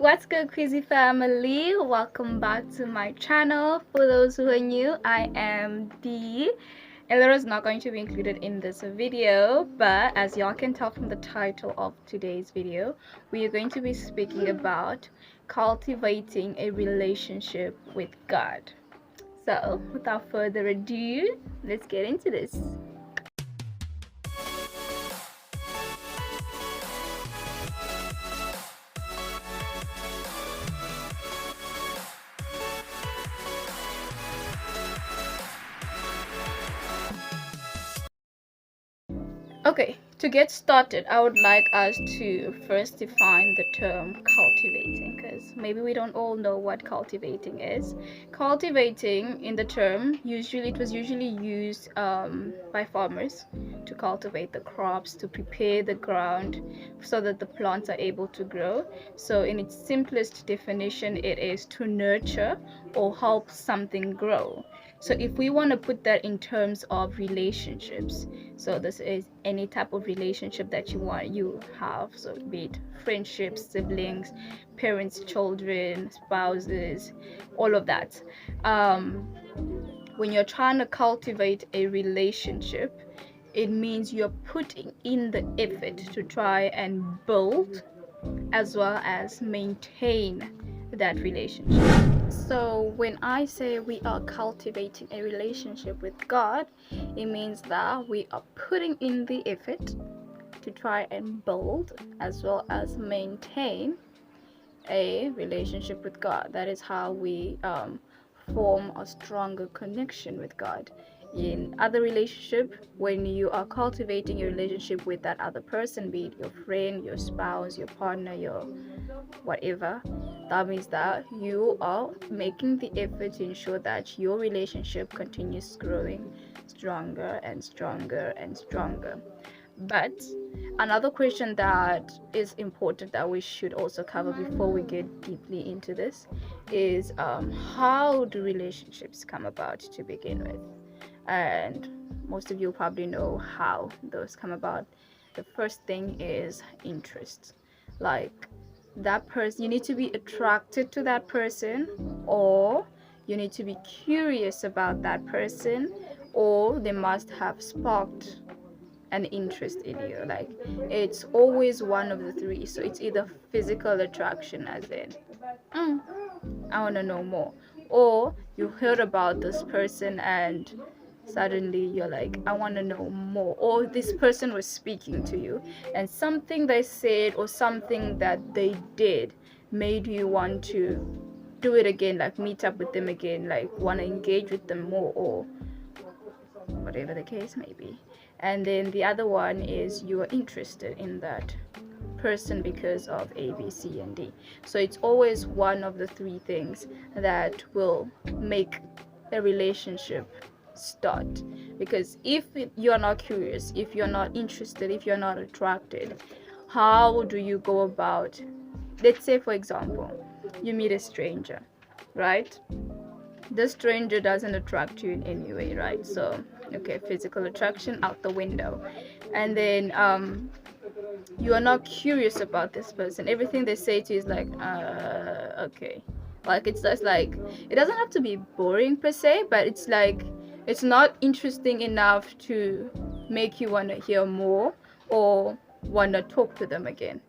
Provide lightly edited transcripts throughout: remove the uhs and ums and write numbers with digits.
What's good, Kwizzy family? Welcome back to my channel. For those who are new, I am D. Elora is not going to be included in this video, but as y'all can tell from the title of today's video, we are going to be speaking about cultivating a relationship with God. So without further ado, let's get into this. Okay, to get started, I would like us to first define the term cultivating, because maybe we don't all know what cultivating is. Cultivating in the term, it was usually used by farmers to cultivate the crops, to prepare the ground so that the plants are able to grow. So in its simplest definition, it is to nurture or help something grow. So if we want to put that in terms of relationships, so this is any type of relationship that you have, so be it friendships, siblings, parents, children, spouses, all of that. When you're trying to cultivate a relationship, it means you're putting in the effort to try and build as well as maintain that relationship. So when I say we are cultivating a relationship with God, it means that we are putting in the effort to try and build as well as maintain a relationship with God. That is how we form a stronger connection with God. In other relationship, when you are cultivating your relationship with that other person, be it your friend, your spouse, your partner, your whatever, that means that you are making the effort to ensure that your relationship continues growing stronger and stronger and stronger. But another question that is important that we should also cover before we get deeply into this is how do relationships come about to begin with? And most of you probably know how those come about. The first thing is interest. Like, that person, you need to be attracted to that person, or you need to be curious about that person, or they must have sparked an interest in you. Like, it's always one of the three. So it's either physical attraction, as in I want to know more, or you heard about this person and suddenly you're like, I want to know more, or this person was speaking to you and something they said or something that they did made you want to do it again, like meet up with them again, like want to engage with them more, or whatever the case may be. And then the other one is you are interested in that person because of A, B, C, and D. So it's always one of the three things that will make a relationship start. Because if you're not curious, if you're not interested, if you're not attracted, how do you go about? Let's say, for example, you meet a stranger, right? This stranger doesn't attract you in any way, right? So okay, physical attraction out the window. And then you are not curious about this person. Everything they say to you is like, okay. Like, it's just like, it doesn't have to be boring per se, but it's like, it's not interesting enough to make you want to hear more or want to talk to them again.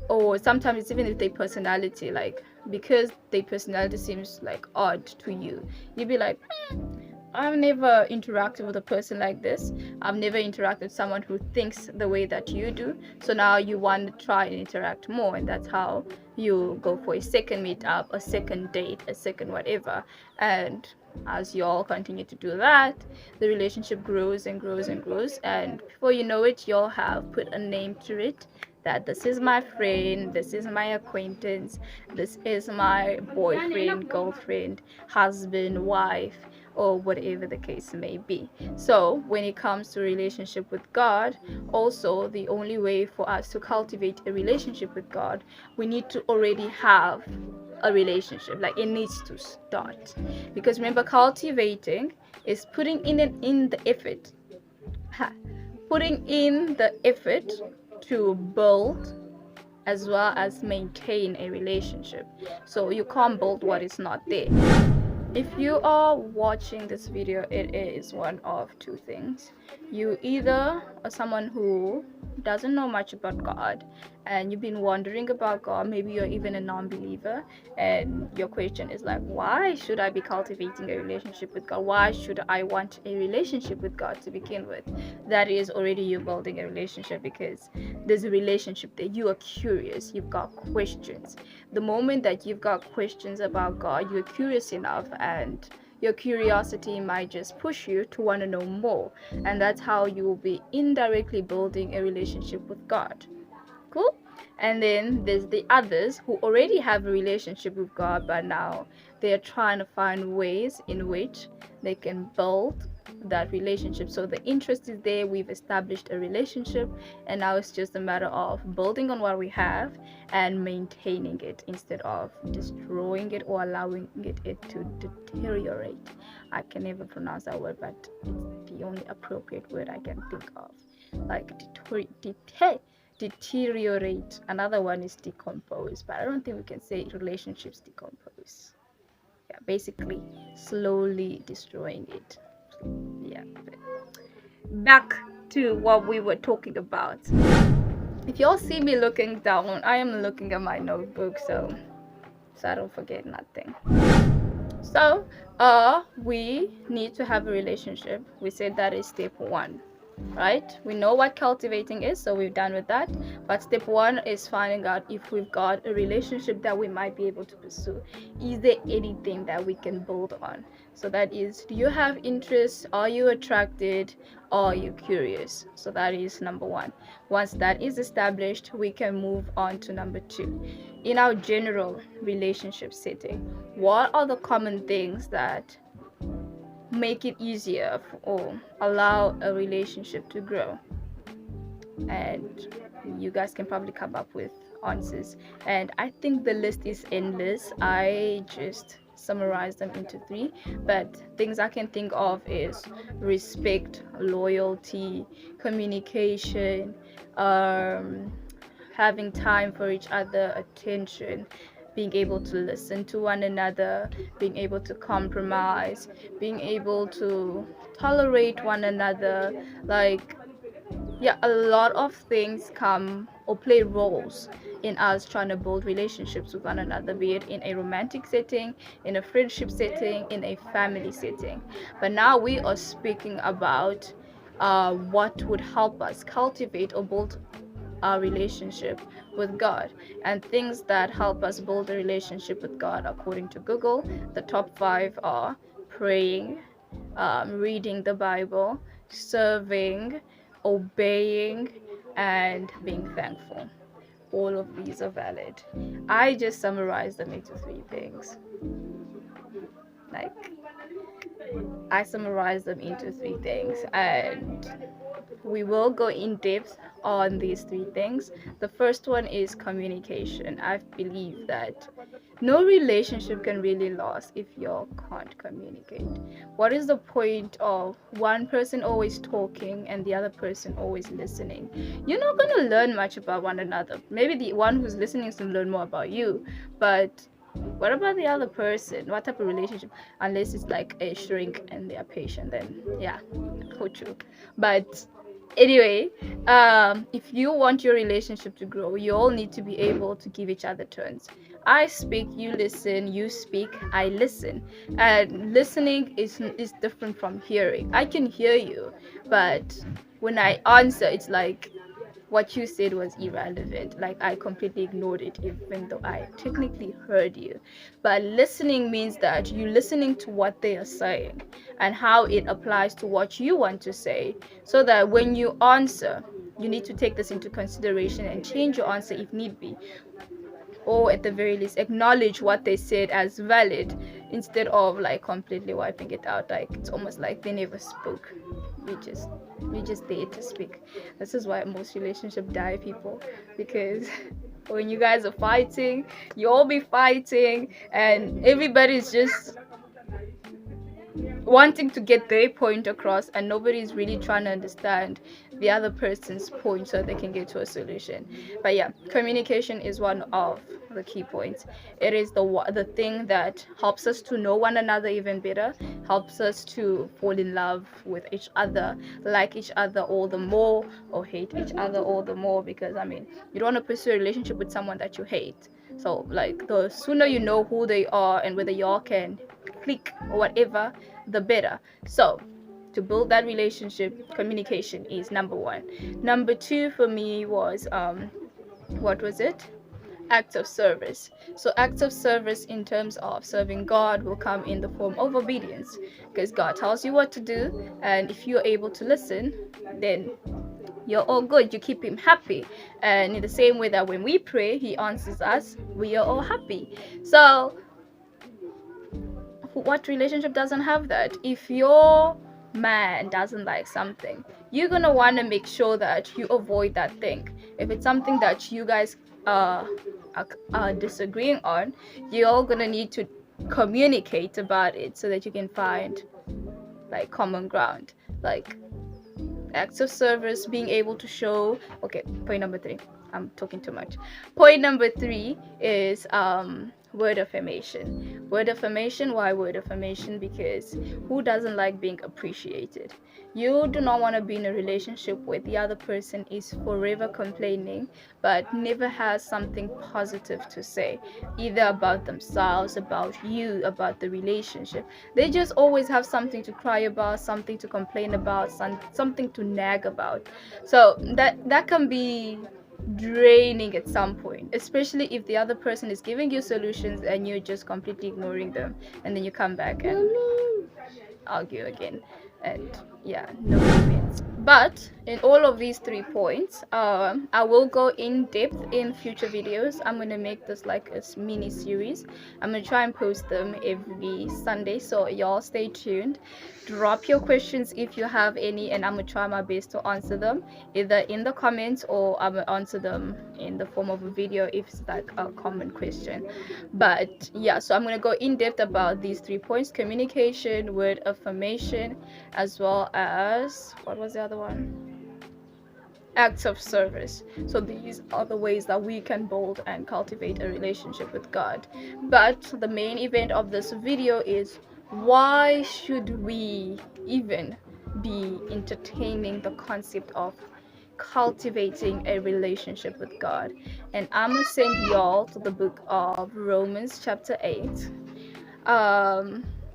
Or sometimes it's even with their personality, like, because their personality seems like odd to you, you'd be like, I've never interacted with a person like this. I've never interacted with someone who thinks the way that you do. So now you want to try and interact more, and that's how you go for a second meetup, a second date, a second whatever. And as you all continue to do that, the relationship grows and grows and grows, and before you know it, you'll have put a name to it, that this is my friend, this is my acquaintance, this is my boyfriend, girlfriend, husband, wife, or whatever the case may be. So when it comes to relationship with God, also the only way for us to cultivate a relationship with God, we need to already have a relationship. Like, it needs to start, because remember, cultivating is putting in the effort, putting in the effort to build as well as maintain a relationship. So you can't build what is not there. If you are watching this video, it is one of two things. You either are someone who doesn't know much about God and you've been wondering about God, maybe you're even a non-believer, and your question is like, why should I be cultivating a relationship with God? Why should I want a relationship with God to begin with? That is already you building a relationship, because there's a relationship there. You are curious, you've got questions. The moment that you've got questions about God, you're curious enough, and your curiosity might just push you to want to know more, and that's how you will be indirectly building a relationship with God. Cool. And then there's the others who already have a relationship with God, but now they're trying to find ways in which they can build that relationship. So the interest is there, we've established a relationship, and now it's just a matter of building on what we have and maintaining it instead of destroying it or allowing it to deteriorate. I can never pronounce that word, but it's the only appropriate word I can think of. Like deteriorate. Another one is decompose, but I don't think we can say relationships decompose. Yeah, basically slowly destroying it. Yeah. Back to what we were talking about. If y'all see me looking down, I am looking at my notebook, so I don't forget nothing. So we need to have a relationship. We said that is step one, right? We know what cultivating is, so we've done with that. But step one is finding out if we've got a relationship that we might be able to pursue. Is there anything that we can build on? So that is, do you have interest? Are you attracted? Are you curious? So that is number one. Once that is established, we can move on to number two. In our general relationship setting, what are the common things that make it easier or allow a relationship to grow? And you guys can probably come up with answers, and I think the list is endless. I just summarize them into three, but things I can think of is respect, loyalty, communication, having time for each other, attention, being able to listen to one another, being able to compromise, being able to tolerate one another. Like, yeah, a lot of things come or play roles in us trying to build relationships with one another, be it in a romantic setting, in a friendship setting, in a family setting. But now we are speaking about what would help us cultivate or build our relationship with God, and things that help us build a relationship with God. According to Google, the top five are praying, reading the Bible, serving, obeying, and being thankful. All of these are valid. I just summarized them into three things. Like, I summarized them into three things, and we will go in depth on these three things. The first one is communication. I believe that no relationship can really last if you can't communicate. What is the point of one person always talking and the other person always listening? You're not going to learn much about one another. Maybe the one who's listening is going to learn more about you, but what about the other person? What type of relationship? Unless it's like a shrink and they're patient, then yeah, coach you. But anyway, if you want your relationship to grow, you all need to be able to give each other turns. I speak, you listen, you speak, I listen. And listening is different from hearing. I can hear you, but when I answer, it's like what you said was irrelevant. Like, I completely ignored it, even though I technically heard you. But listening means that you're listening to what they are saying and how it applies to what you want to say, so that when you answer, you need to take this into consideration and change your answer if need be, or at the very least acknowledge what they said as valid, instead of like completely wiping it out. Like, it's almost like they never spoke. We just there to speak. This is why most relationships die, people, because when you guys are fighting, you all be fighting, and everybody's just wanting to get their point across, and nobody's really trying to understand the other person's point so they can get to a solution. But yeah, communication is one of the key points. It is the thing that helps us to know one another even better, helps us to fall in love with each other, like each other all the more, or hate each other all the more, because I mean, you don't want to pursue a relationship with someone that you hate. So like, the sooner you know who they are and whether y'all can click or whatever, the better. So to build that relationship, communication is number one. Number two for me was what was it? Acts of service. So acts of service in terms of serving God will come in the form of obedience, because God tells you what to do, and if you're able to listen, then you're all good. You keep him happy. And in the same way that when we pray, he answers us, we are all happy. So what relationship doesn't have that? If your man doesn't like something, you're gonna want to make sure that you avoid that thing. If it's something that you guys are disagreeing on, you're all gonna need to communicate about it so that you can find like common ground. Like acts of service, being able to show. Okay, point number three, I'm talking too much. Point number three is word affirmation. Word affirmation. Why word affirmation? Because who doesn't like being appreciated? You do not want to be in a relationship where the other person is forever complaining but never has something positive to say, either about themselves, about you, about the relationship. They just always have something to cry about, something to complain about, something to nag about. So that can be draining at some point, especially if the other person is giving you solutions and you're just completely ignoring them, and then you come back and argue again, and yeah, nobody wins. But in all of these 3 points, I will go in depth in future videos. I'm gonna make this like a mini series. I'm gonna try and post them every Sunday, so y'all stay tuned. Drop your questions if you have any, and I'm gonna try my best to answer them either in the comments, or I'm gonna answer them in the form of a video if it's like a common question. But yeah, so I'm gonna go in depth about these 3 points: communication, word affirmation, as well as, what was the other one? Acts of service. So these are the ways that we can build and cultivate a relationship with God. But the main event of this video is, why should we even be entertaining the concept of cultivating a relationship with God? And I'm gonna send y'all to the book of Romans chapter 8.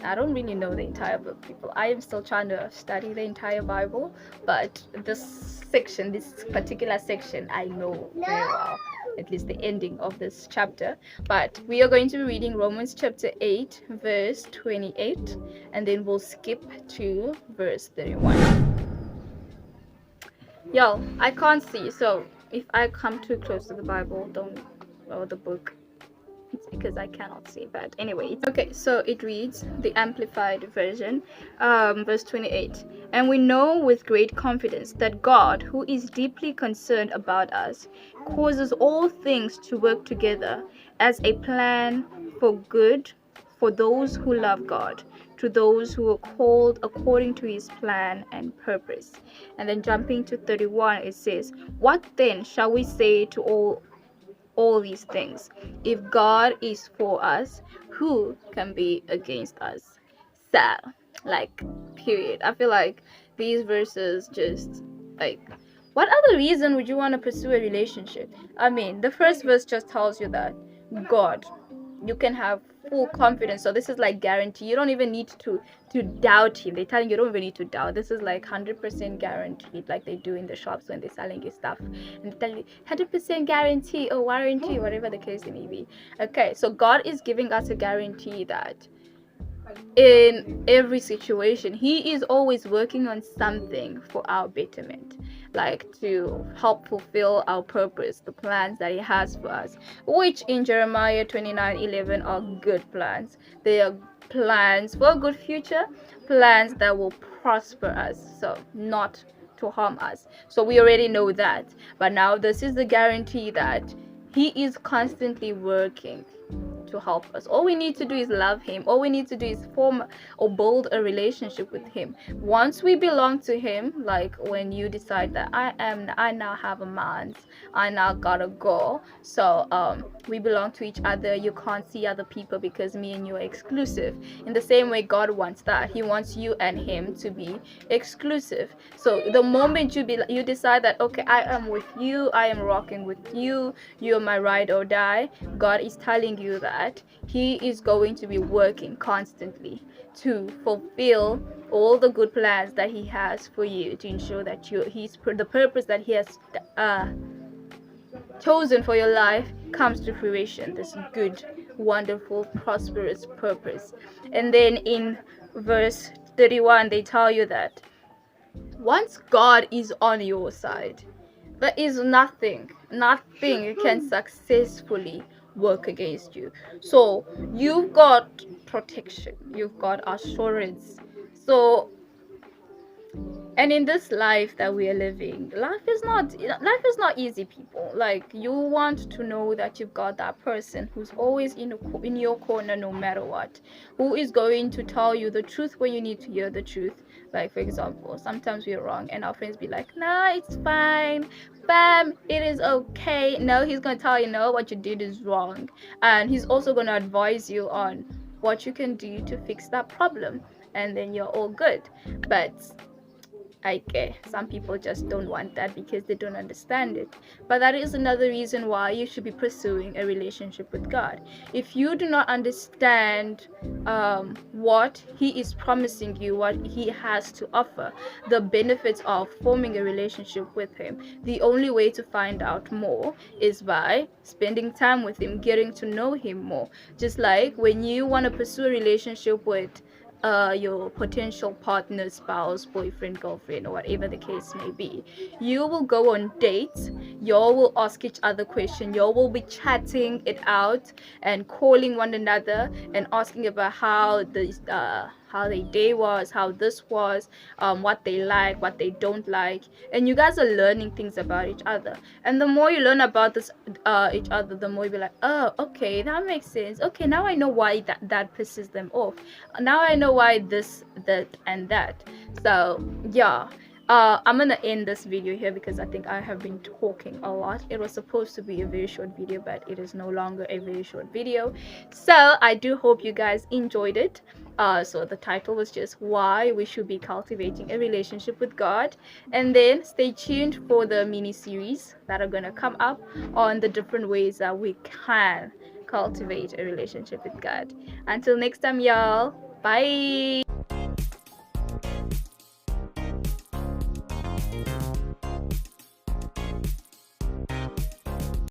I don't really know the entire book, people. I am still trying to study the entire Bible, but this particular section, I know very well, at least the ending of this chapter. But we are going to be reading Romans chapter 8, verse 28, and then we'll skip to verse 31. Yo, I can't see, so if I come too close to the Bible, or the book, it's because I cannot see. But anyway, okay, so it reads, the amplified version, verse 28. And we know with great confidence that God, who is deeply concerned about us, causes all things to work together as a plan for good for those who love God, to those who are called according to his plan and purpose. And then jumping to 31, it says, what then shall we say to all these things? If God is for us, who can be against us? So, like, period. I feel like these verses just, like, what other reason would you want to pursue a relationship? I mean, the first verse just tells you that God, you can have full confidence. So this is like guarantee. You don't even need to doubt him. They're telling you don't even need to doubt. This is like 100% guaranteed, like they do in the shops when they're selling you stuff, and they tell you 100% guarantee or warranty, whatever the case may be. Okay, so God is giving us a guarantee that in every situation he is always working on something for our betterment, like to help fulfill our purpose, the plans that he has for us, which in Jeremiah 29:11 are good plans. They are plans for a good future, plans that will prosper us, so not to harm us. So we already know that, but now this is the guarantee that he is constantly working to help us. All we need to do is love him. All we need to do is form or build a relationship with him. Once we belong to him, like when you decide that I now have a man, I now gotta go, so we belong to each other. You can't see other people because me and you are exclusive. In the same way, God wants that. He wants you and him to be exclusive. So the moment you decide that, okay, I am with you, I am rocking with you, you're my ride or die, God is telling you that he is going to be working constantly to fulfill all the good plans that he has for you, to ensure that the purpose that he has chosen for your life comes to fruition. This good, wonderful, prosperous purpose. And then in verse 31, they tell you that once God is on your side, there is nothing can successfully work against you. So you've got protection, you've got assurance. So, and in this life that we are living, life is not easy, people. Like, you want to know that you've got that person who's always in your corner no matter what, who is going to tell you the truth when you need to hear the truth. Like, for example, sometimes we're wrong and our friends be like, nah, it's fine, bam, it is okay. No, he's gonna tell you, no, what you did is wrong, and he's also gonna advise you on what you can do to fix that problem, and then you're all good. But some people just don't want that because they don't understand it. But that is another reason why you should be pursuing a relationship with God. If you do not understand what he is promising you, what he has to offer, the benefits of forming a relationship with him, the only way to find out more is by spending time with him, getting to know him more. Just like when you want to pursue a relationship with your potential partner, spouse, boyfriend, girlfriend, or whatever the case may be, you will go on dates, you all will ask each other questions, you all will be chatting it out and calling one another and asking about how their day was, how this was, what they like, what they don't like, and you guys are learning things about each other. And the more you learn about each other, the more you be like, oh, okay, that makes sense. Okay, now I know why that pisses them off. Now I know why this, that, and that. So yeah, I'm gonna end this video here because I think I have been talking a lot. It was supposed to be a very short video, but it is no longer a very short video. So I do hope you guys enjoyed it. So the title was just why we should be cultivating a relationship with God, and then stay tuned for the mini series that are gonna come up on the different ways that we can cultivate a relationship with God. Until next time, y'all, bye.